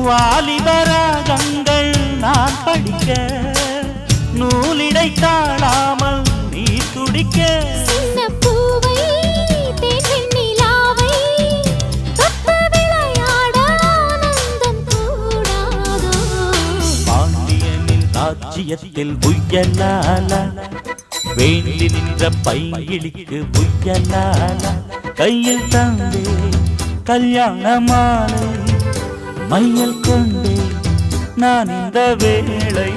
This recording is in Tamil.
வாலிபராகங்கள் நான் படிக்க நூலிடை தாழாமல் நீ துடிக்க பாண்டியனின் ராஜ்யத்தில் உய்யலால வேண்டி நின்ற பைங்கிளிக்கு உய்யலால கையில் தந்தே கல்யாண மாலை மையல் கொண்டே நான் இந்த வேளை